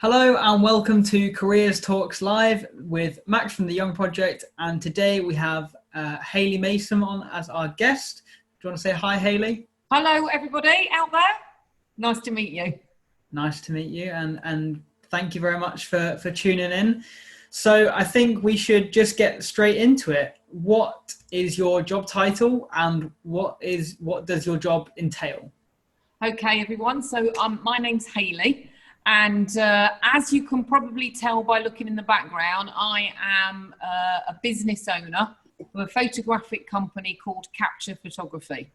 Hello and welcome to Careers Talks Live with Max from the Young Project. And today we have Hayley Masom on as our guest. Do you want to say hi, Hayley? Hello, everybody out there. Nice to meet you. Nice to meet you, and thank you very much for tuning in. So I think we should just get straight into it. What is your job title and what does your job entail? Okay, everyone. So my name's Hayley. And as you can probably tell by looking in the background, I am a business owner of a photographic company called Captcha Photography.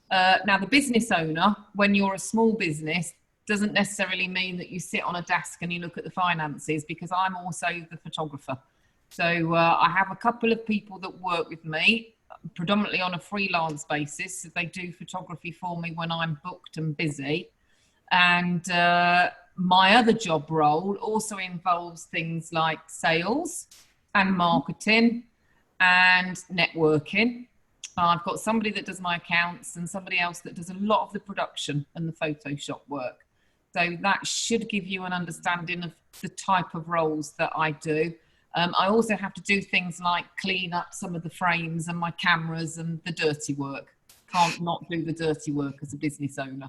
Now, the business owner, when you're a small business, doesn't necessarily mean that you sit on a desk and you look at the finances, because I'm also the photographer. So I have a couple of people that work with me, predominantly on a freelance basis. So they do photography for me when I'm booked and busy. And my other job role also involves things like sales and marketing and networking. I've got somebody that does my accounts and somebody else that does a lot of the production and the Photoshop work. So that should give you an understanding of the type of roles that I do. I also have to do things like clean up some of the frames and my cameras and the dirty work. Can't not do the dirty work as a business owner.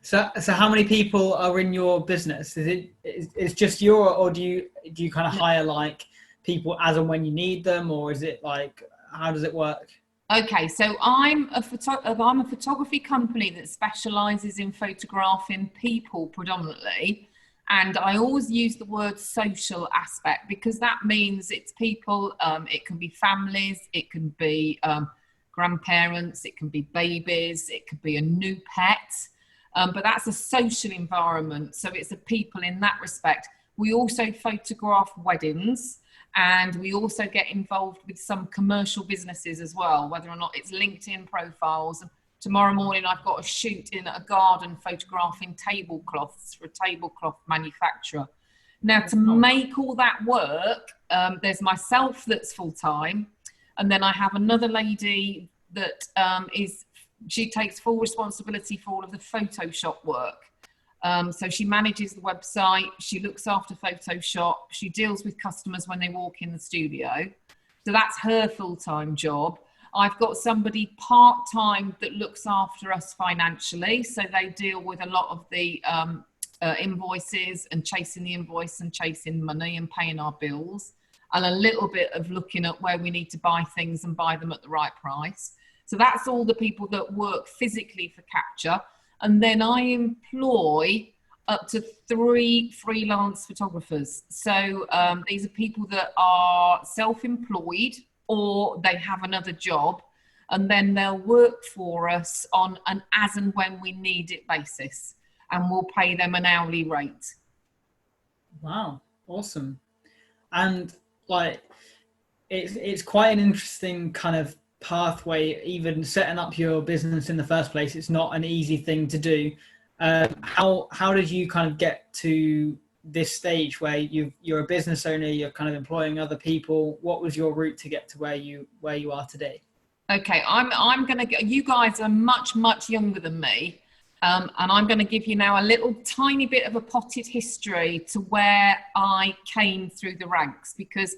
So how many people are in your business? It's just you, or do you kind of hire like people as and when you need them, or is it like, how does it work? Okay, so I'm a photography company that specialises in photographing people predominantly, and I always use the word social aspect because that means it's people. It can be families, it can be grandparents, it can be babies, it could be a new pet. But that's a social environment, so it's a people in that respect. We also photograph weddings, and we also get involved with some commercial businesses as well, whether or not it's LinkedIn profiles. Tomorrow morning I've got a shoot in a garden photographing tablecloths for a tablecloth manufacturer. Now, to make all that work, there's myself that's full-time, and then I have another lady that she takes full responsibility for all of the Photoshop work. So she manages the website, she looks after Photoshop, she deals with customers when they walk in the studio. So that's her full-time job. I've got somebody part-time that looks after us financially. So they deal with a lot of the invoices and chasing the invoice and chasing money and paying our bills, and a little bit of looking at where we need to buy things and buy them at the right price. So that's all the people that work physically for Captcha. And then I employ up to 3 freelance photographers. So these are people that are self-employed or they have another job, and then they'll work for us on an as and when we need it basis, and we'll pay them an hourly rate. Wow, awesome. And like, it's quite an interesting kind of pathway, even setting up your business in the first place. It's not an easy thing to do. How did you kind of get to this stage where you're a business owner, you're kind of employing other people? What was your route to get to where you are today? Okay, I'm gonna go. You guys are much younger than me, and I'm going to give you now a little tiny bit of a potted history to where I came through the ranks, because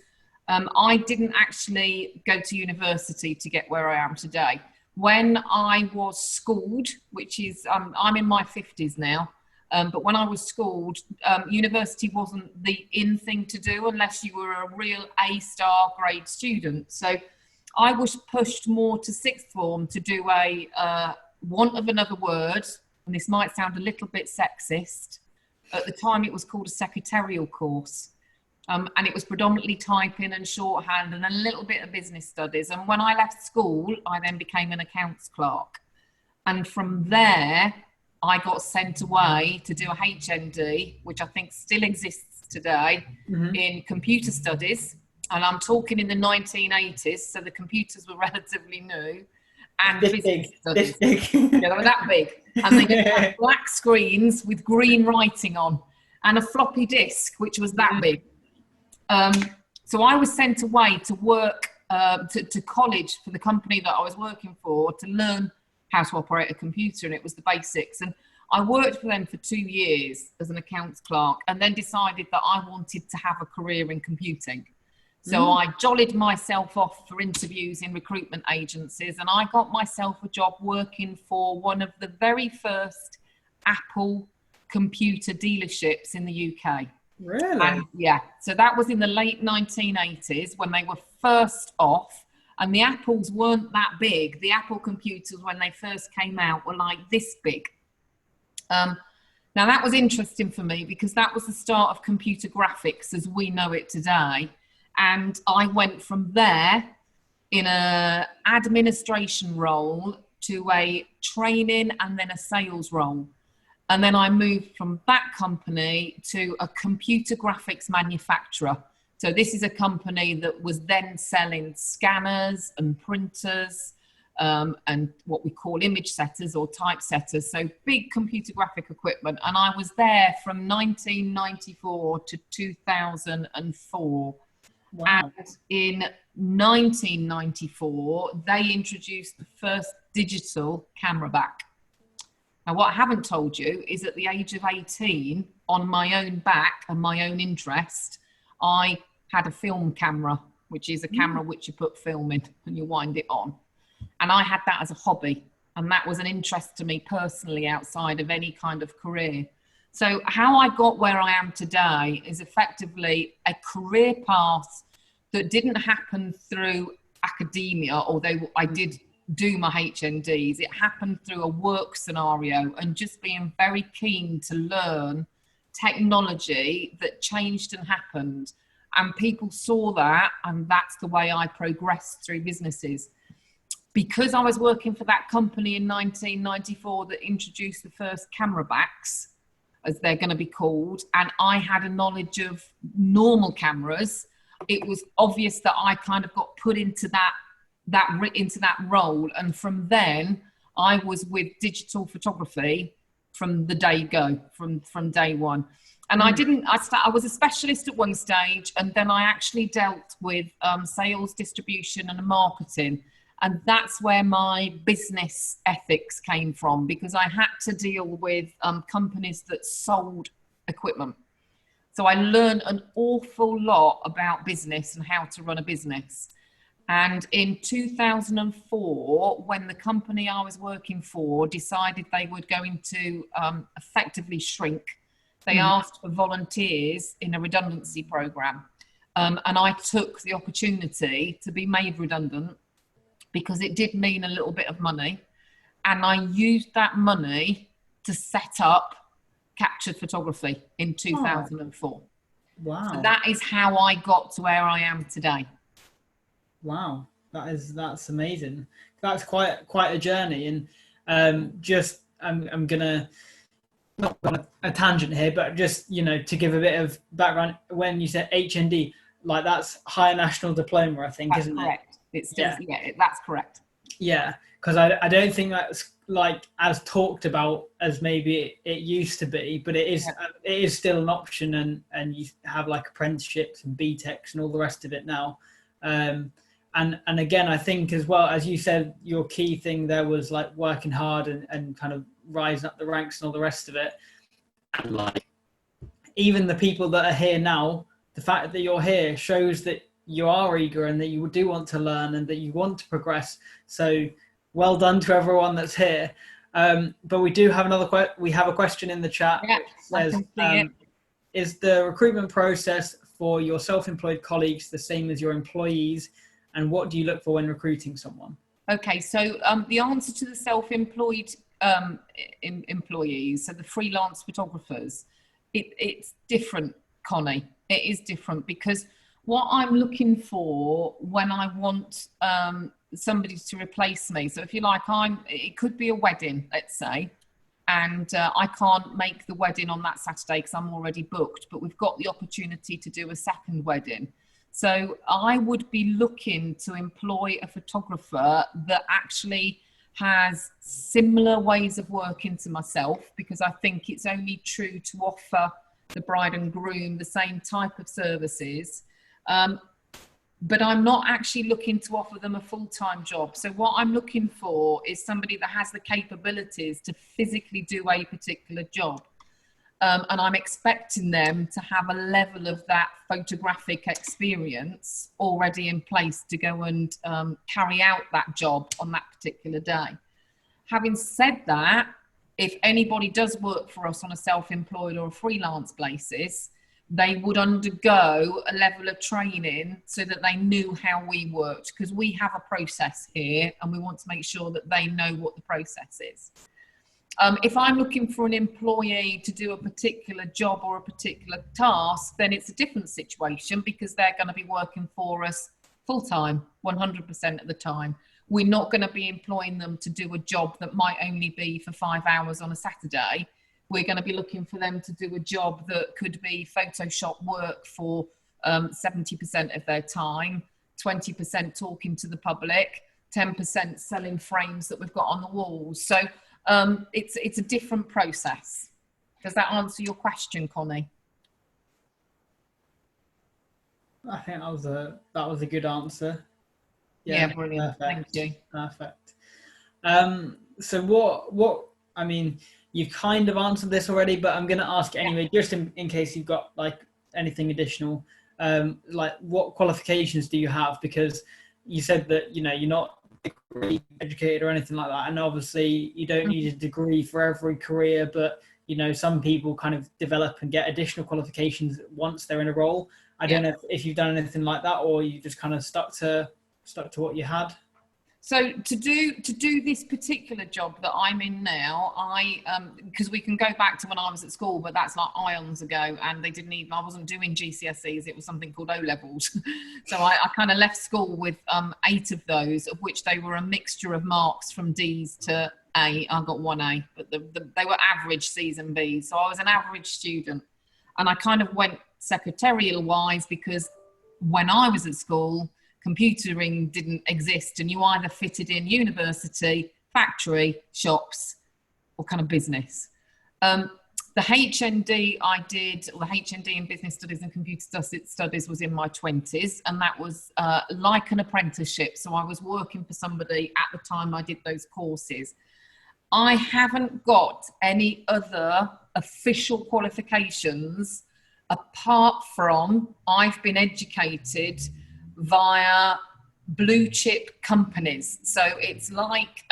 I didn't actually go to university to get where I am today. When I was schooled, which is, I'm in my 50s now, but when I was schooled, university wasn't the in thing to do unless you were a real A-star grade student. So I was pushed more to sixth form to do a want of another word, and this might sound a little bit sexist. At the time it was called a secretarial course. And it was predominantly typing and shorthand and a little bit of business studies. And when I left school, I then became an accounts clerk. And from there, I got sent away to do a HND, which I think still exists today, in computer studies. And I'm talking in the 1980s, so the computers were relatively new. And business studies. Yeah, they were that big. And they had black screens with green writing on, and a floppy disk, which was that big. So I was sent away to work to college for the company that I was working for to learn how to operate a computer, and it was the basics. And I worked for them for 2 years as an accounts clerk, and then decided that I wanted to have a career in computing. So I jollied myself off for interviews in recruitment agencies, and I got myself a job working for one of the very first Apple computer dealerships in the UK. Really? And yeah, so that was in the late 1980s when they were first off, and the Apples weren't that big. The Apple computers, when they first came out, were like this big. Now that was interesting for me because that was the start of computer graphics as we know it today. And I went from there in a administration role to a training and then a sales role. And then I moved from that company to a computer graphics manufacturer. So this is a company that was then selling scanners and printers, and what we call image setters or typesetters. So big computer graphic equipment. And I was there from 1994 to 2004. Wow. And in 1994, they introduced the first digital camera back. Now, what I haven't told you is at the age of 18, on my own back and my own interest, I had a film camera, which is a camera which you put film in and you wind it on. And I had that as a hobby. And that was an interest to me personally outside of any kind of career. So how I got where I am today is effectively a career path that didn't happen through academia, although I did do my HNDs. It happened through a work scenario and just being very keen to learn technology that changed and happened. And people saw that, and that's the way I progressed through businesses. Because I was working for that company in 1994 that introduced the first camera backs, as they're going to be called, and I had a knowledge of normal cameras, it was obvious that I kind of got put into that role. And from then I was with digital photography from the day go, from day one. And I was a specialist at one stage, and then I actually dealt with sales, distribution and marketing. And that's where my business ethics came from, because I had to deal with companies that sold equipment. So I learned an awful lot about business and how to run a business. And in 2004, when the company I was working for decided they were going to effectively shrink, they asked for volunteers in a redundancy program. And I took the opportunity to be made redundant because it did mean a little bit of money. And I used that money to set up Captcha Photography in 2004. Wow. So that is how I got to where I am today. Wow, that's amazing. That's quite a journey. And I'm gonna not on a tangent here, but just to give a bit of background. When you said HND, like that's higher national diploma, I think, That's isn't correct. it? It's still, yeah, that's correct. Yeah, because I don't think that's like as talked about as maybe it used to be, but it is still an option, and you have like apprenticeships and BTECs and all the rest of it now. And again, I think as well, as you said, your key thing there was like working hard and kind of rising up the ranks and all the rest of it. And like even the people that are here now, the fact that you're here shows that you are eager and that you do want to learn and that you want to progress. So well done to everyone that's here. But we do have we have a question in the chat. Yeah, which says, is the recruitment process for your self-employed colleagues the same as your employees? And what do you look for when recruiting someone? Okay, so the answer to the self-employed employees, so the freelance photographers, it's different, Connie. It is different because what I'm looking for when I want somebody to replace me. So if you like, it could be a wedding, let's say, and I can't make the wedding on that Saturday because I'm already booked, but we've got the opportunity to do a second wedding. So I would be looking to employ a photographer that actually has similar ways of working to myself, because I think it's only true to offer the bride and groom the same type of services. but I'm not actually looking to offer them a full-time job. So what I'm looking for is somebody that has the capabilities to physically do a particular job. And I'm expecting them to have a level of that photographic experience already in place to go and carry out that job on that particular day. Having said that, if anybody does work for us on a self-employed or a freelance basis, they would undergo a level of training so that they knew how we worked, because we have a process here and we want to make sure that they know what the process is. If I'm looking for an employee to do a particular job or a particular task, then it's a different situation, because they're going to be working for us full-time, 100% of the time. We're not going to be employing them to do a job that might only be for 5 hours on a Saturday. We're going to be looking for them to do a job that could be Photoshop work for 70% of their time, 20% talking to the public, 10% selling frames that we've got on the walls. So it's a different process. Does that answer your question, Connie? I think that was a good answer. Yeah, brilliant. Perfect. Thank you. Perfect. So what I mean, you've kind of answered this already, but I'm going to ask anyway, just in case you've got like anything additional. Like, what qualifications do you have? Because you said that, you know, you're not degree educated or anything like that, and obviously you don't need a degree for every career, but you know, some people kind of develop and get additional qualifications once they're in a role. I don't know if you've done anything like that, or you just kind of stuck to what you had. So to do this particular job that I'm in now, because we can go back to when I was at school, but that's like ions ago, and I wasn't doing GCSEs, it was something called O-levels. So I kind of left school with 8 of those, of which they were a mixture of marks from D's to A. I got 1A, but they were average C's and B's. So I was an average student, and I kind of went secretarial wise, because when I was at school, computering didn't exist, and you either fitted in university, factory, shops, or kind of business. The HND I did, or the HND in Business Studies and Computer Studies, was in my 20s, and that was like an apprenticeship. So I was working for somebody at the time I did those courses. I haven't got any other official qualifications apart from I've been educated via blue chip companies. So it's like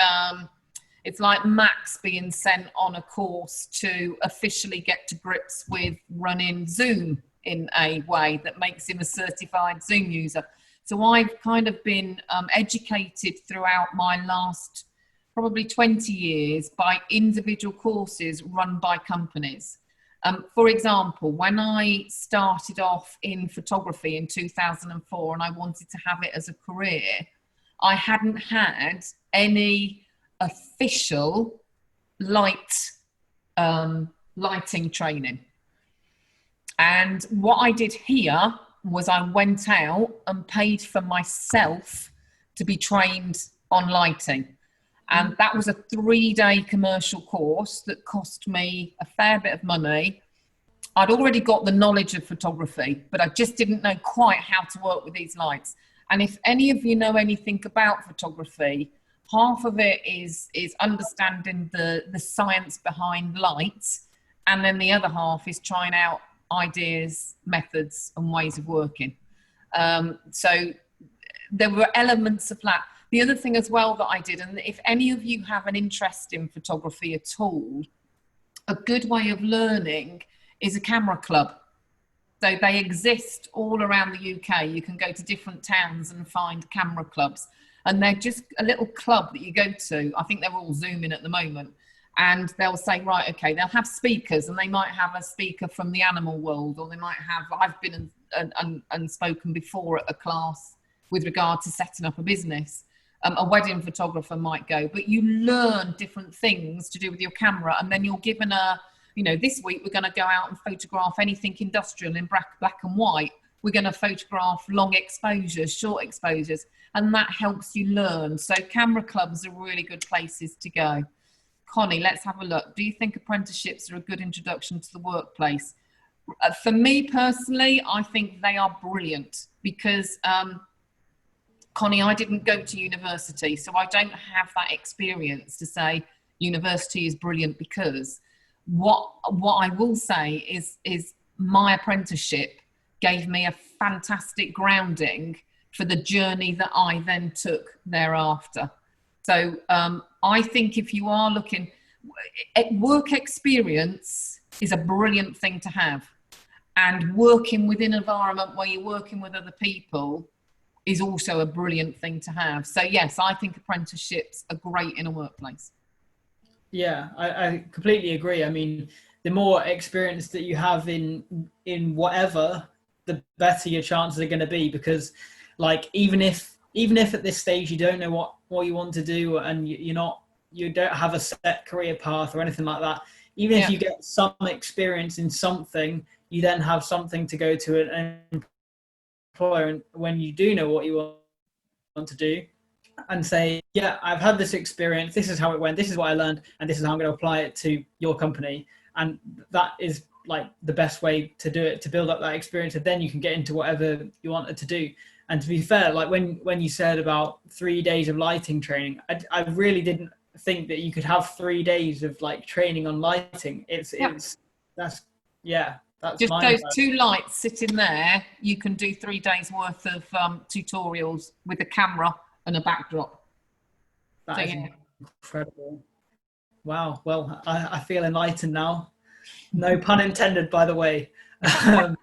Max being sent on a course to officially get to grips with running Zoom in a way that makes him a certified Zoom user. So I've kind of been educated throughout my last probably 20 years by individual courses run by companies. For example, when I started off in photography in 2004 and I wanted to have it as a career, I hadn't had any official lighting training. And what I did here was I went out and paid for myself to be trained on lighting. And that was a 3-day commercial course that cost me a fair bit of money. I'd already got the knowledge of photography, but I just didn't know quite how to work with these lights. And if any of you know anything about photography, half of it is understanding the science behind lights. And then the other half is trying out ideas, methods, and ways of working. So there were elements of that. The other thing as well that I did, and if any of you have an interest in photography at all, a good way of learning is a camera club. So they exist all around the UK. You can go to different towns and find camera clubs. And they're just a little club that you go to. I think they're all Zooming at the moment. And they'll say, right, okay, they'll have speakers, and they might have a speaker from the animal world, or they might have, I've been and spoken before at a class with regard to setting up a business. A wedding photographer might go, but you learn different things to do with your camera, and then you're given this week we're going to go out and photograph anything industrial in black and white. We're going to photograph long exposures, short exposures, and that helps you learn. So camera clubs are really good places to go. Connie, let's have a look. Do you think apprenticeships are a good introduction to the workplace? For me personally, I think they are brilliant, because Connie, I didn't go to university, so I don't have that experience to say university is brilliant, because what I will say is my apprenticeship gave me a fantastic grounding for the journey that I then took thereafter. So I think if you are looking, work experience is a brilliant thing to have, and working within an environment where you're working with other people is also a brilliant thing to have. So yes, I think apprenticeships are great in a workplace. Yeah, I completely agree. I mean, the more experience that you have in whatever, the better your chances are going to be. Because, like, even if at this stage you don't know what you want to do, and you don't have a set career path or anything like that, even if Yeah. you get some experience in something, you then have something to go to an employer, and when you do know what you want to do, and say, yeah, I've had this experience, this is how it went, this is what I learned, and this is how I'm going to apply it to your company. And that is like the best way to do it, to build up that experience, and then you can get into whatever you wanted to do. And to be fair, like when you said about 3 days of lighting training, I really didn't think that you could have 3 days of like training on lighting. That's yeah, that's Just mind those two lights sitting there, you can do 3 days worth of tutorials with a camera and a backdrop. that So is yeah. incredible. Wow. Well, I feel enlightened now. No pun intended, by the way. Um,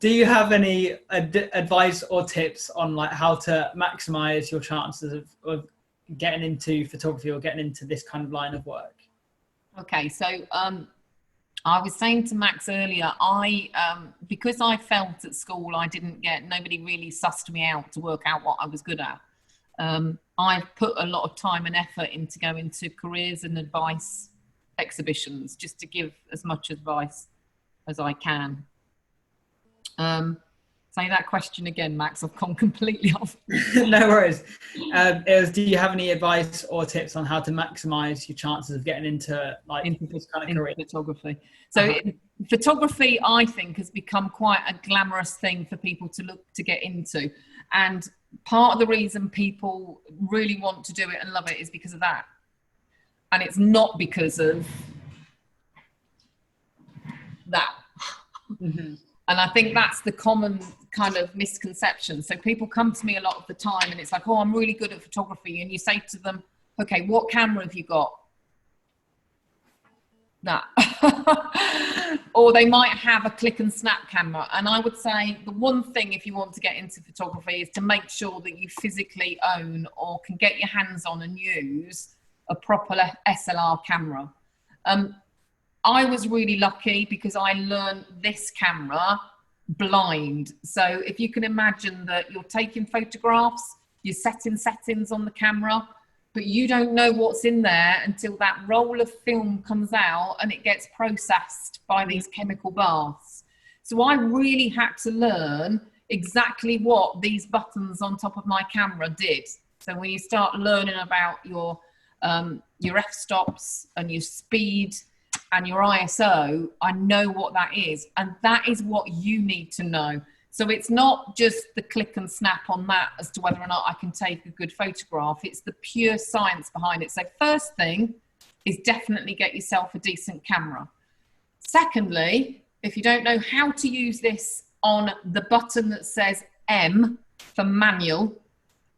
do you have any advice or tips on like how to maximize your chances of getting into photography or getting into this kind of line of work? Okay, so I was saying to Max earlier, because I felt at school nobody really sussed me out to work out what I was good at. I've put a lot of time and effort into going to careers and advice exhibitions just to give as much advice as I can. Say that question again, Max. I've gone completely off. No worries. Do you have any advice or tips on how to maximize your chances of getting into this kind of career? Photography. So photography, I think, has become quite a glamorous thing for people to get into. And part of the reason people really want to do it and love it is because of that. And it's not because of that. Mm-hmm. And I think that's the common kind of misconception. So people come to me a lot of the time and it's like, oh, I'm really good at photography. And you say to them, okay, what camera have you got? That. Or they might have a click and snap camera. And I would say the one thing, if you want to get into photography, is to make sure that you physically own or can get your hands on and use a proper SLR camera. I was really lucky because I learned this camera blind. So if you can imagine that you're taking photographs, you're setting settings on the camera, but you don't know what's in there until that roll of film comes out and it gets processed by these chemical baths. So I really had to learn exactly what these buttons on top of my camera did. So when you start learning about your f-stops and your speed and your ISO, I know what that is. And that is what you need to know. So it's not just the click and snap on that as to whether or not I can take a good photograph. It's the pure science behind it. So first thing is definitely get yourself a decent camera. Secondly, if you don't know how to use this on the button that says M for manual,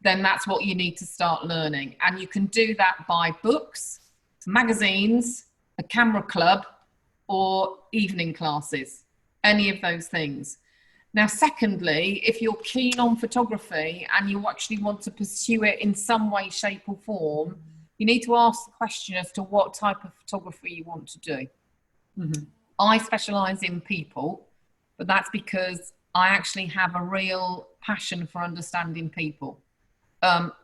then that's what you need to start learning. And you can do that by books, magazines, a camera club, or evening classes, any of those things. Now, secondly, if you're keen on photography and you actually want to pursue it in some way, shape or form, you need to ask the question as to what type of photography you want to do. Mm-hmm. I specialise in people, but that's because I actually have a real passion for understanding people.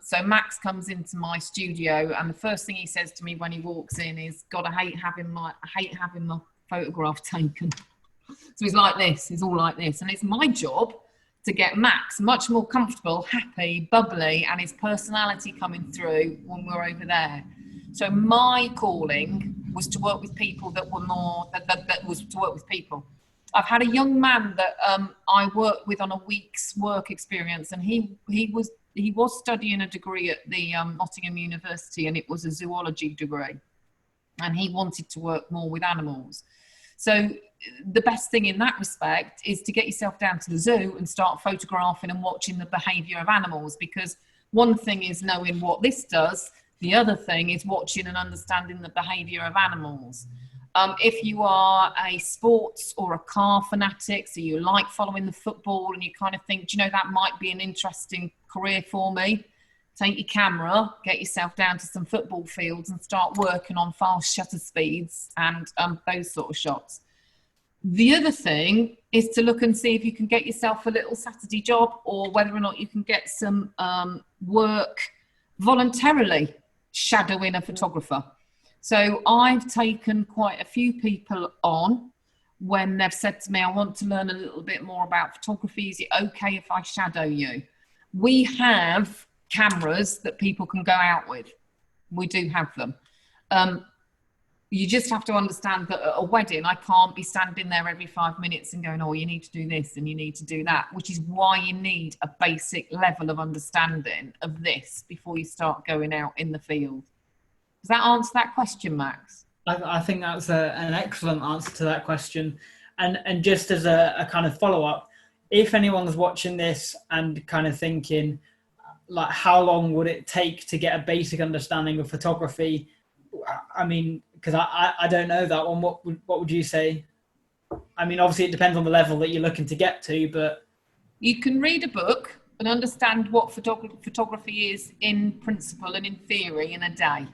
So Max comes into my studio and the first thing he says to me when he walks in is, God, I hate having my photograph taken. So he's like this, he's all like this. And it's my job to get Max much more comfortable, happy, bubbly, and his personality coming through when we're over there. So my calling was to work with people that was to work with people. I've had a young man that I worked with on a week's work experience, and he was studying a degree at the Nottingham University, and it was a zoology degree, and he wanted to work more with animals. So the best thing in that respect is to get yourself down to the zoo and start photographing and watching the behaviour of animals, because one thing is knowing what this does, the other thing is watching and understanding the behaviour of animals. If you are a sports or a car fanatic, so you like following the football and you kind of think, do you know, that might be an interesting career for me, take your camera, get yourself down to some football fields and start working on fast shutter speeds and those sort of shots. The other thing is to look and see if you can get yourself a little Saturday job, or whether or not you can get some work voluntarily shadowing a photographer. So I've taken quite a few people on when they've said to me, I want to learn a little bit more about photography. Is it okay if I shadow you? We have cameras that people can go out with. We do have them. You just have to understand that at a wedding, I can't be standing there every 5 minutes and going, oh, you need to do this and you need to do that, which is why you need a basic level of understanding of this before you start going out in the field. Does that answer that question, Max? I think that's an excellent answer to that question. And just as a kind of follow-up, if anyone's watching this and kind of thinking, like, how long would it take to get a basic understanding of photography? I mean, because I don't know that one. What would you say? I mean, obviously it depends on the level that you're looking to get to, but... You can read a book and understand what photography is in principle and in theory in a day.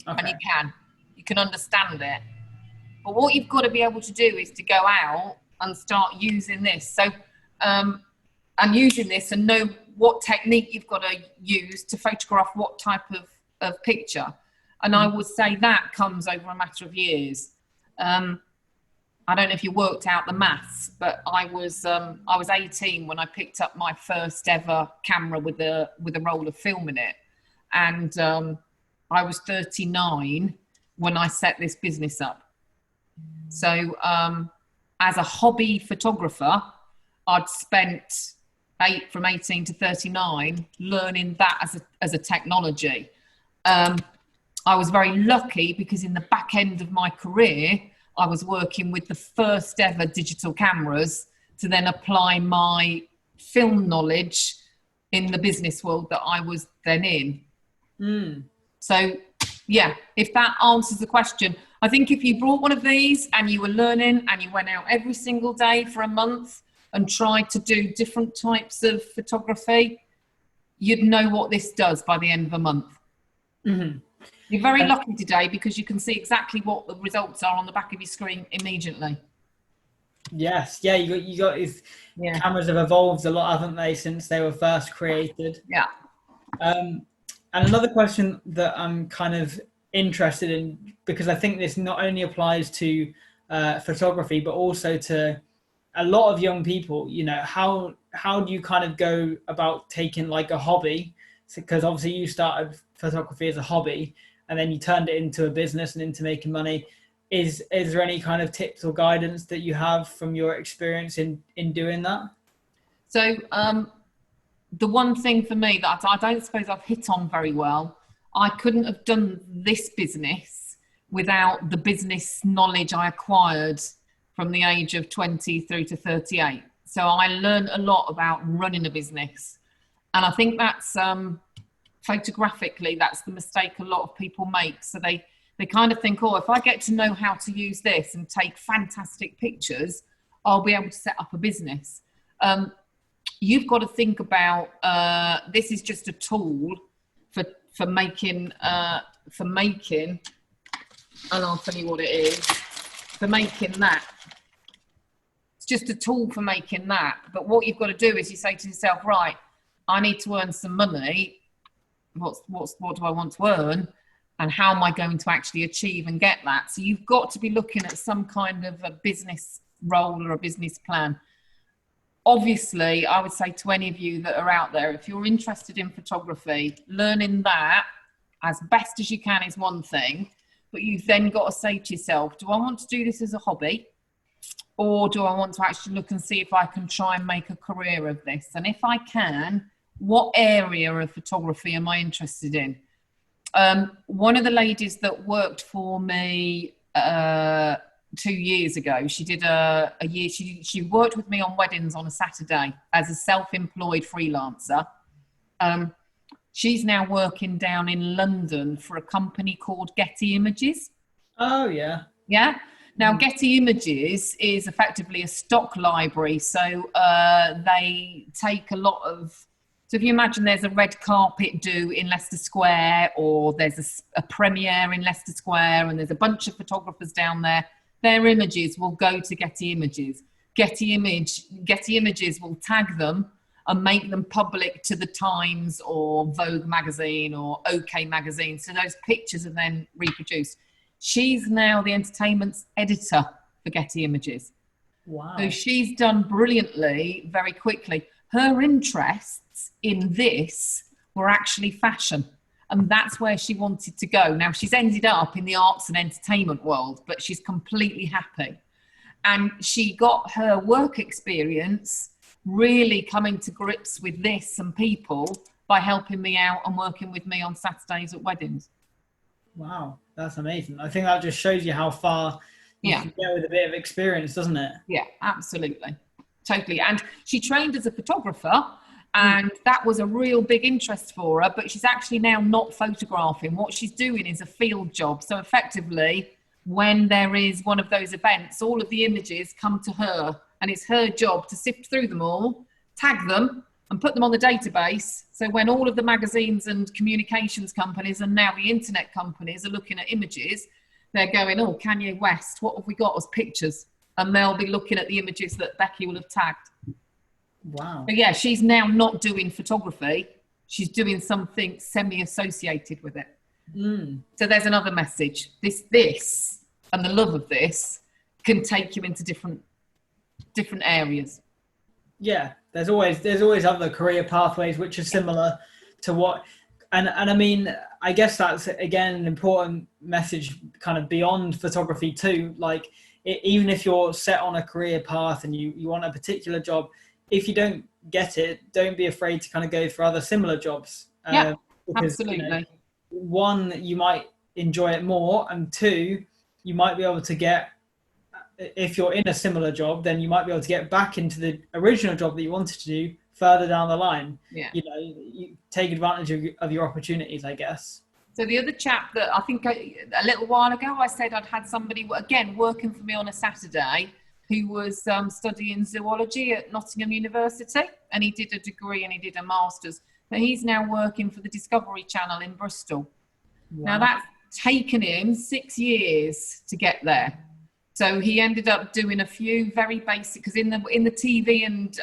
Okay. And you can understand it. But what you've got to be able to do is to go out and start using this. So, and using this and know what technique you've got to use to photograph what type of picture. And I would say that comes over a matter of years. I don't know if you worked out the maths, but I was 18 when I picked up my first ever camera with a roll of film in it. And I was 39 when I set this business up. So as a hobby photographer, I'd spent from 18 to 39 learning that as a technology. I was very lucky because in the back end of my career, I was working with the first ever digital cameras to then apply my film knowledge in the business world that I was then in. So yeah, if that answers the question, I think if you brought one of these and you were learning and you went out every single day for a month and tried to do different types of photography, you'd know what this does by the end of a month. Mm-hmm. You're very lucky today because you can see exactly what the results are on the back of your screen immediately. Yes, yeah, you got cameras have evolved a lot, haven't they, since they were first created? Yeah. And another question that I'm kind of interested in, because I think this not only applies to photography, but also to a lot of young people, you know, how do you kind of go about taking like a hobby? Because obviously you started photography as a hobby and then you turned it into a business and into making money. Is there any kind of tips or guidance that you have from your experience in doing that? So the one thing for me that I don't suppose I've hit on very well, I couldn't have done this business without the business knowledge I acquired from the age of 20 through to 38. So I learned a lot about running a business. And I think that's photographically, that's the mistake a lot of people make. So they kind of think, oh, if I get to know how to use this and take fantastic pictures, I'll be able to set up a business. You've got to think about this is just a tool for making, and I'll tell you what it is, for making that. It's just a tool for making that. But what you've got to do is you say to yourself, right, I need to earn some money. What do I want to earn? And how am I going to actually achieve and get that? So you've got to be looking at some kind of a business role or a business plan. Obviously, I would say to any of you that are out there, if you're interested in photography, learning that as best as you can is one thing, but you've then got to say to yourself, do I want to do this as a hobby? or do I want to actually look and see if I can try and make a career of this? And if I can, what area of photography am I interested in? One of the ladies that worked for me 2 years ago, she did a year, she worked with me on weddings on a Saturday as a self-employed freelancer. She's now working down in London for a company called Getty Images. Oh, yeah. Yeah. Now, Getty Images is effectively a stock library. So they take a lot of, so if you imagine there's a red carpet do in Leicester Square, or there's a premiere in Leicester Square, and there's a bunch of photographers down there, their images will go to Getty Images. Getty Images will tag them and make them public to the Times or Vogue magazine or OK magazine. So those pictures are then reproduced. She's now the entertainment editor for Getty Images. Wow. So she's done brilliantly very quickly. Her interests in this were actually fashion. And that's where she wanted to go. Now, she's ended up in the arts and entertainment world, but she's completely happy. And she got her work experience really coming to grips with this and people by helping me out and working with me on Saturdays at weddings. Wow, that's amazing. I think that just shows you how far you can get with a bit of experience, doesn't it? Yeah, absolutely. Totally. And she trained as a photographer, and that was a real big interest for her, but she's actually now not photographing. What she's doing is a field job. So effectively, when there is one of those events, all of the images come to her, and it's her job to sift through them all, tag them, and put them on the database. So when all of the magazines and communications companies and now the internet companies are looking at images, they're going, oh, Kanye West, what have we got as pictures? And they'll be looking at the images that Becky will have tagged. Wow. But yeah, she's now not doing photography. She's doing something semi-associated with it. So there's another message. This and the love of this can take you into different areas. Yeah, there's always other career pathways which are similar to what, and I mean, I guess that's again an important message kind of beyond photography too. Like even if you're set on a career path and you want a particular job, if you don't get it, don't be afraid to kind of go for other similar jobs. Yeah, because, absolutely. One, you might enjoy it more, and two, you might be able to get, if you're in a similar job, then you might be able to get back into the original job that you wanted to do further down the line. Yeah. You take advantage of your opportunities, I guess. So the other chap that I think a little while ago, I said I'd had somebody, again, working for me on a Saturday who was studying zoology at Nottingham University, and he did a degree and he did a master's. But he's now working for the Discovery Channel in Bristol. Wow. Now that's taken him 6 years to get there. So he ended up doing a few very basic, because in the TV and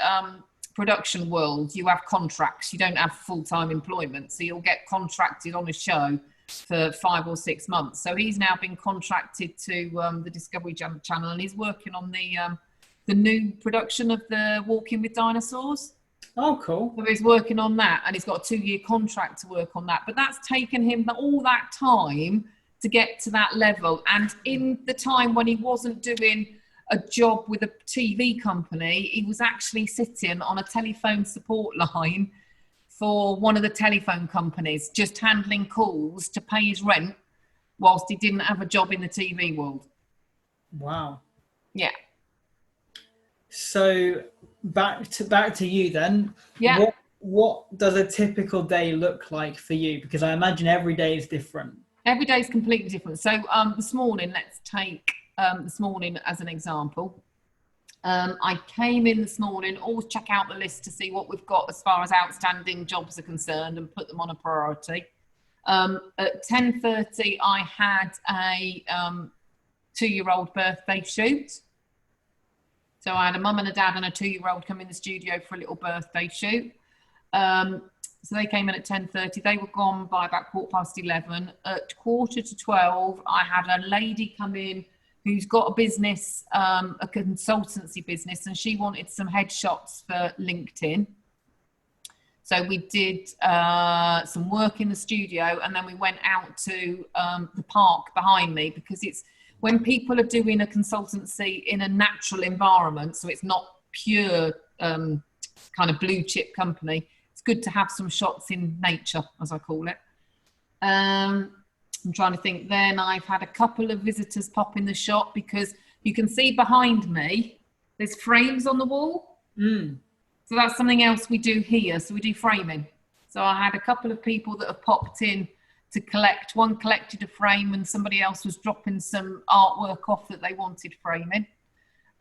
production world, you have contracts. You don't have full-time employment. So you'll get contracted on a show for 5 or 6 months. So he's now been contracted to the Discovery Channel, and he's working on the new production of the Walking with Dinosaurs. Oh, cool. So he's working on that, and he's got a 2-year contract to work on that. But that's taken him all that time to get to that level. And in the time when he wasn't doing a job with a TV company, he was actually sitting on a telephone support line for one of the telephone companies, just handling calls to pay his rent whilst he didn't have a job in the TV world. Wow. Yeah. So back to you then. Yeah. What does a typical day look like for you? Because I imagine every day is different. Every day is completely different. So this morning, let's take this morning as an example. I came in this morning, always check out the list to see what we've got as far as outstanding jobs are concerned and put them on a priority. At 10:30, I had a 2-year-old birthday shoot. So I had a mum and a dad and a 2-year-old come in the studio for a little birthday shoot. So they came in at 10:30. They were gone by about 11:15. At 11:45, I had a lady come in who's got a business, a consultancy business, and she wanted some headshots for LinkedIn. So we did some work in the studio, and then we went out to the park behind me, because when people are doing a consultancy in a natural environment, so it's not pure kind of blue chip company, it's good to have some shots in nature, as I call it. I'm trying to think. Then I've had a couple of visitors pop in the shop, because you can see behind me, there's frames on the wall. So that's something else we do here. So we do framing. So I had a couple of people that have popped in to collect. One collected a frame, and somebody else was dropping some artwork off that they wanted framing.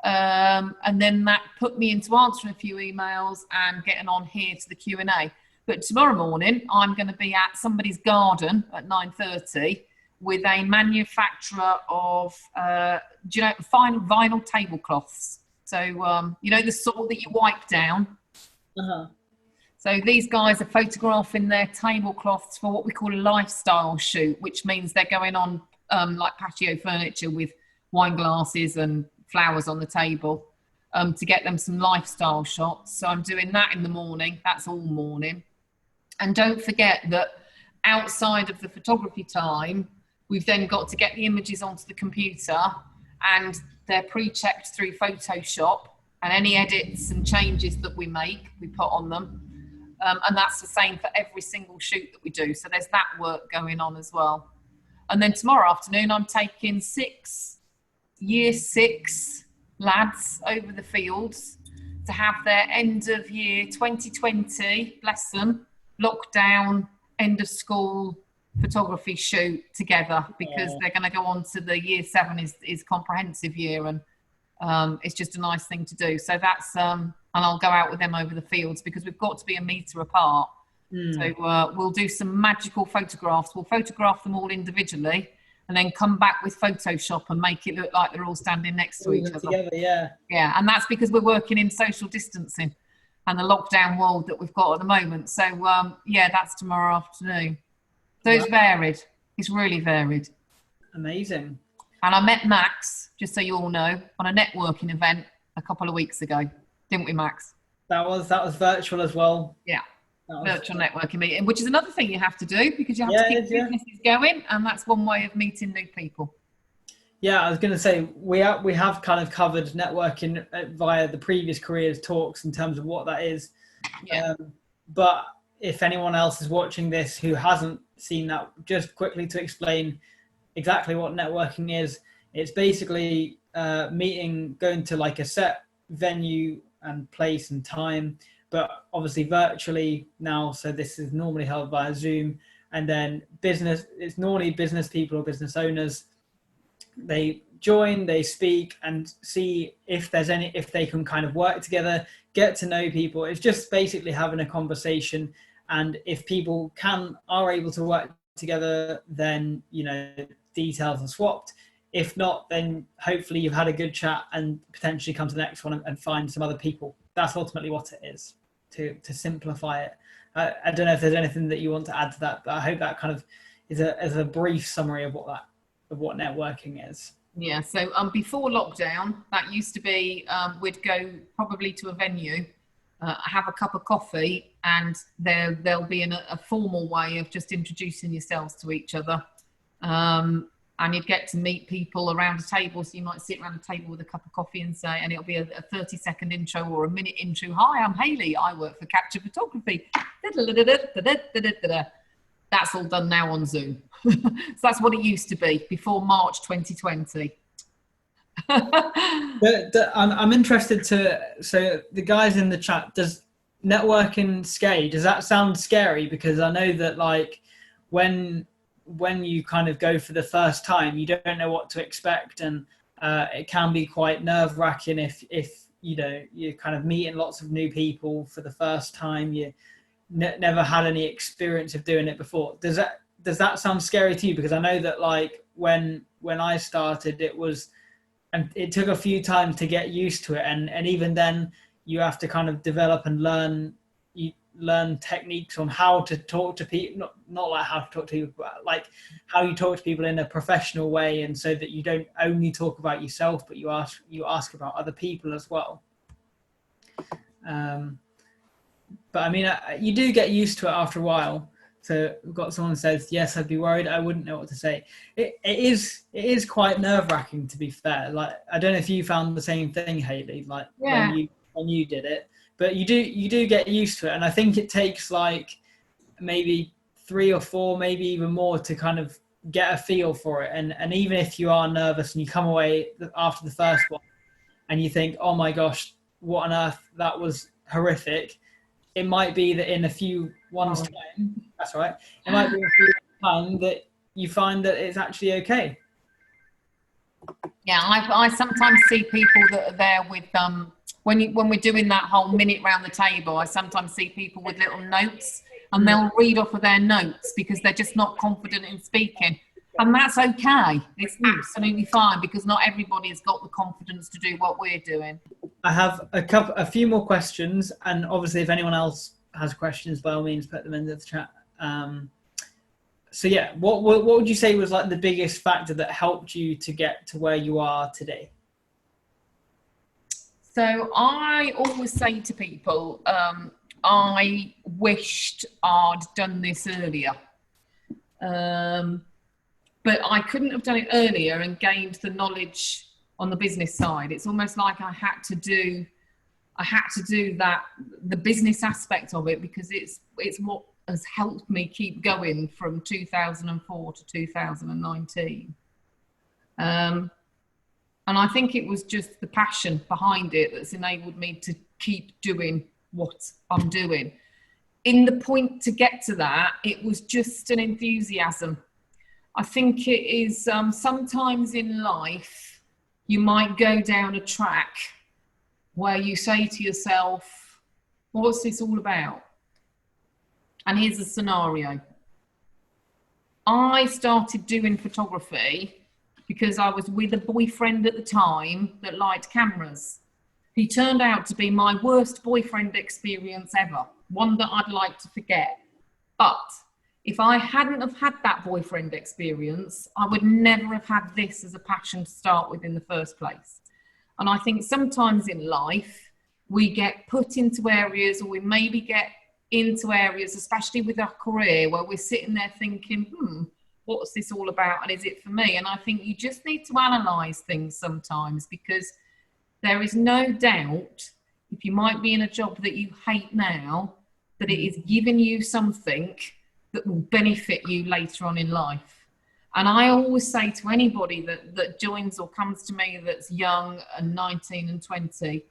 And then that put me into answering a few emails and getting on here to the Q&A. But tomorrow morning, I'm going to be at somebody's garden at 9:30 with a manufacturer of, fine vinyl tablecloths. So, the sort that you wipe down. So these guys are photographing their tablecloths for what we call a lifestyle shoot, which means they're going on like patio furniture with wine glasses and flowers on the table to get them some lifestyle shots. So I'm doing that in the morning. That's all morning. And don't forget that outside of the photography time, we've then got to get the images onto the computer, and they're pre-checked through Photoshop, and any edits and changes that we make, we put on them. And that's the same for every single shoot that we do. So there's that work going on as well. And then tomorrow afternoon, I'm taking 6 year 6 lads over the fields to have their end of year 2020, bless them, lockdown, end of school photography shoot together, because they're going to go on to the year 7 is comprehensive year, and it's just a nice thing to do. So that's and I'll go out with them over the fields, because we've got to be a metre apart. So we'll do some magical photographs. We'll photograph them all individually and then come back with Photoshop and make it look like they're all standing next to each other. Together, yeah, and that's because we're working in social distancing and the lockdown world that we've got at the moment. So that's tomorrow afternoon. So it's varied. It's really varied. Amazing. And I met Max, just so you all know, on a networking event a couple of weeks ago, didn't we, Max? That was virtual as well. Yeah, virtual networking meeting, which is another thing you have to do, because you have to keep businesses going, and that's one way of meeting new people. Yeah, I was going to say, we have kind of covered networking via the previous careers talks in terms of what that is. Yeah. But if anyone else is watching this who hasn't seen that, just quickly to explain exactly what networking is, it's basically going to like a set venue and place and time, but obviously virtually now. So this is normally held via Zoom, and then it's normally business people or business owners. They join, they speak, and see if they can kind of work together, get to know people. It's just basically having a conversation, and if people are able to work together, then details are swapped. If not, then hopefully you've had a good chat and potentially come to the next one and find some other people. That's ultimately what it is, to simplify it. I don't know if there's anything that you want to add to that, but I hope that kind of is a brief summary of what networking is. Yeah, so before lockdown, that used to be, we'd go probably to a venue, have a cup of coffee, and there'll be a formal way of just introducing yourselves to each other. And you'd get to meet people around a table. So you might sit around a table with a cup of coffee and it'll be a 30-second intro or a minute intro. Hi, I'm Hayley. I work for Captcha Photography. That's all done now on Zoom. So that's what it used to be before March 2020. I'm interested so the guys in the chat, does networking scare you? Does that sound scary? Because I know that like when you kind of go for the first time, you don't know what to expect, and it can be quite nerve-wracking if you're kind of meeting lots of new people for the first time. You never had any experience of doing it before. Does that sound scary to you? Because I know that like when I started, it took a few times to get used to it, and even then you have to kind of develop and learn techniques on how to talk to people, not like how to talk to people, but like how you talk to people in a professional way, and so that you don't only talk about yourself, but you ask about other people as well. But I mean, you do get used to it after a while. So we've got someone who says, yes, I'd be worried. I wouldn't know what to say. It is quite nerve wracking, to be fair. Like, I don't know if you found the same thing, Hayley, like Yeah. when you did it, but you do get used to it. And I think it takes like maybe 3 or 4, maybe even more to kind of get a feel for it. And even if you are nervous and you come away after the first one and you think, oh my gosh, what on earth, that was horrific. It might be that in a few one's time, that's right. It might be in a few time that you find that it's actually okay. Yeah, I sometimes see people that are there with when we're doing that whole minute round the table, I sometimes see people with little notes and they'll read off of their notes because they're just not confident in speaking. And that's okay. It's absolutely fine because not everybody has got the confidence to do what we're doing. I have a few more questions, and obviously, if anyone else has questions, by all means, put them in the chat. So yeah, what would you say was like the biggest factor that helped you to get to where you are today? So I always say to people, I wished I'd done this earlier. But I couldn't have done it earlier and gained the knowledge on the business side. It's almost like I had to do that, the business aspect of it, because it's what has helped me keep going from 2004 to 2019. And I think it was just the passion behind it that's enabled me to keep doing what I'm doing. In the point to get to that, it was just an enthusiasm. I think it is sometimes in life, you might go down a track where you say to yourself, what's this all about? And here's a scenario. I started doing photography because I was with a boyfriend at the time that liked cameras. He turned out to be my worst boyfriend experience ever, one that I'd like to forget. But if I hadn't have had that boyfriend experience, I would never have had this as a passion to start with in the first place. And I think sometimes in life, we get put into areas, or we maybe get into areas, especially with our career, where we're sitting there thinking, what's this all about? And is it for me? And I think you just need to analyze things sometimes, because there is no doubt, if you might be in a job that you hate now, that it is giving you something that will benefit you later on in life. And I always say to anybody that joins or comes to me that's young and 19 and 20,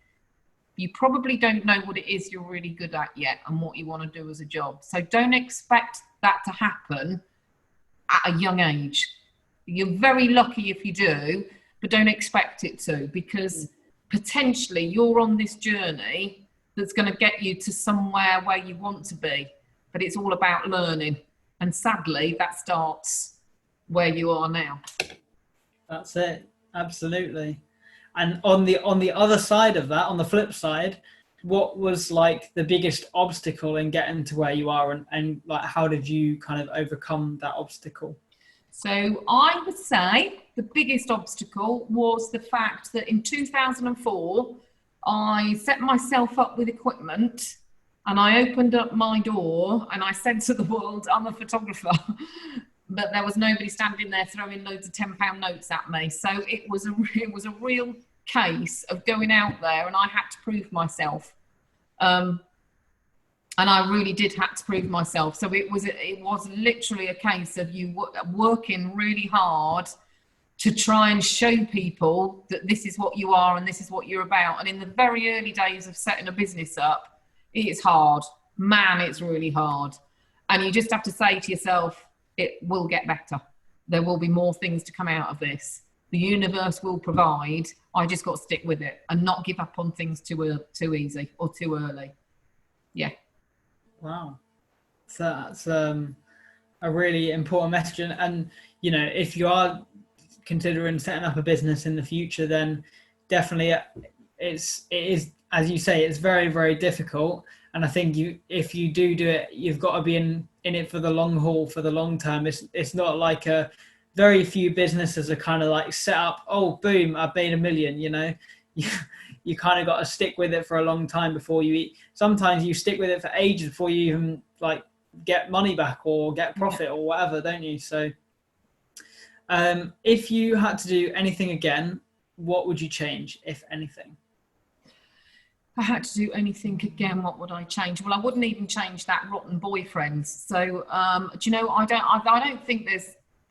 you probably don't know what it is you're really good at yet and what you want to do as a job. So don't expect that to happen at a young age. You're very lucky if you do, but don't expect it to, because potentially you're on this journey that's going to get you to somewhere where you want to be. But it's all about learning. And sadly, that starts where you are now. That's it. Absolutely. And on the other side of that, on the flip side, what was like the biggest obstacle in getting to where you are, and like how did you kind of overcome that obstacle? So I would say the biggest obstacle was the fact that in 2004, I set myself up with equipment and I opened up my door and I said to the world, I'm a photographer. But there was nobody standing there throwing loads of £10 notes at me. So it was a real case of going out there, and I had to prove myself. And I really did have to prove myself. So it was literally a case of you working really hard to try and show people that this is what you are and this is what you're about. And in the very early days of setting a business up, it's hard. Man, it's really hard. And you just have to say to yourself, it will get better. There will be more things to come out of this. The universe will provide. I just got to stick with it and not give up on things too easy or too early. Yeah. Wow. So that's a really important message. And, you know, if you are considering setting up a business in the future, then definitely it is, as you say, it's very, very difficult. And I think if you do it, you've got to be in it for the long haul, for the long term. It's not like very few businesses are kind of like set up, oh, boom, I've made $1 million, you know. You kind of got to stick with it for a long time before you eat. Sometimes you stick with it for ages before you even like get money back or get profit or whatever, don't you? So if you had to do anything again, what would you change, if anything? If I had to do anything again, what would I change? Well, I wouldn't even change that rotten boyfriend. So, do you know, I don't think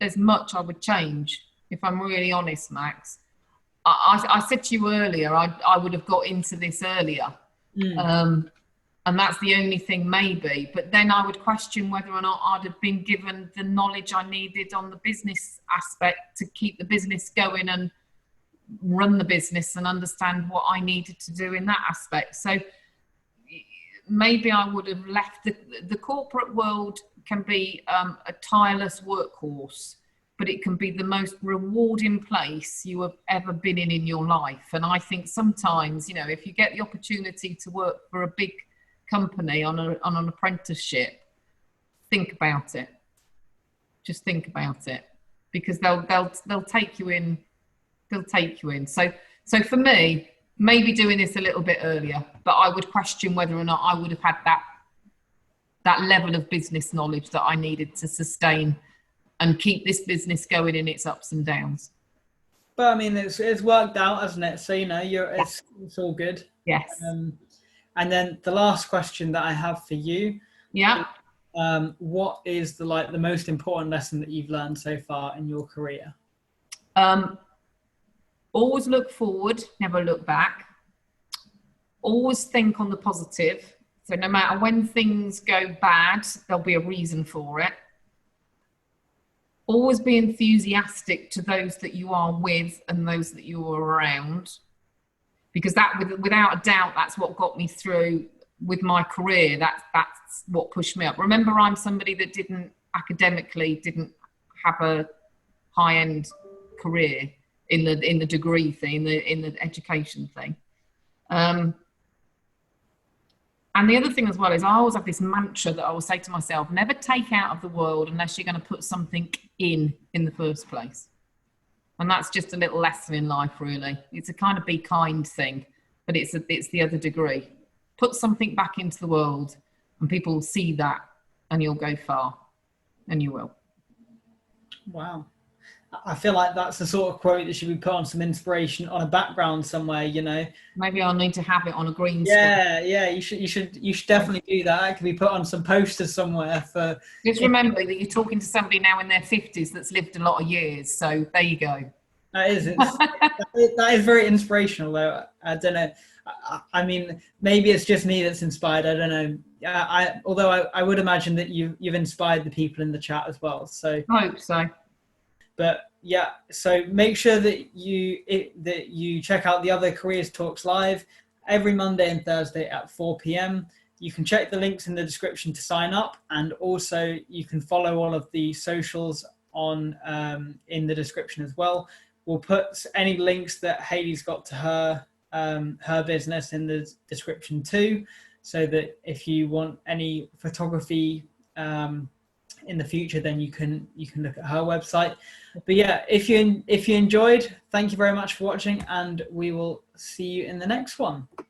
there's much I would change, if I'm really honest, Max. I said to you earlier, I would have got into this earlier. And that's the only thing maybe. But then I would question whether or not I'd have been given the knowledge I needed on the business aspect to keep the business going and run the business and understand what I needed to do in that aspect. So maybe I would have left the corporate world can be a tireless workhorse, but it can be the most rewarding place you have ever been in your life. And I think sometimes, you know, if you get the opportunity to work for a big company on an apprenticeship, think about it. Just think about it, because they'll take you in. They'll take you in. So for me, maybe doing this a little bit earlier, but I would question whether or not I would have had that level of business knowledge that I needed to sustain and keep this business going in its ups and downs. But I mean, it's worked out, hasn't it? So, you know, it's all good. Yes. And then the last question that I have for you. Yeah. What is the most important lesson that you've learned so far in your career? Always look forward, never look back. Always think on the positive. So no matter when things go bad, there'll be a reason for it. Always be enthusiastic to those that you are with and those that you are around, because that, without a doubt, that's what got me through with my career. That's what pushed me up. Remember, I'm somebody that didn't have a high-end career in the degree thing, in the education thing. And the other thing as well is I always have this mantra that I will say to myself: never take out of the world unless you're going to put something in the first place. And that's just a little lesson in life, really. It's a kind of be kind thing, but it's the other degree. Put something back into the world and people will see that, and you'll go far, and you will. Wow. I feel like that's the sort of quote that should be put on some inspiration on a background somewhere, you know. Maybe I'll need to have it on a green screen. Yeah, you should definitely do that. It can be put on some posters somewhere for. Just remember that you're talking to somebody now in their 50s that's lived a lot of years. So there you go. That is very inspirational, though. I don't know. I mean, maybe it's just me that's inspired. I don't know. Although I would imagine that you've inspired the people in the chat as well. So I hope so. But yeah, so make sure that you check out the other Careers Talks live every Monday and Thursday at 4 p.m. You can check the links in the description to sign up, and also you can follow all of the socials on in the description as well. We'll put any links that Hayley's got to her business in the description too, so that if you want any photography in the future, then you can look at her website. But yeah, if you enjoyed, thank you very much for watching, and we will see you in the next one.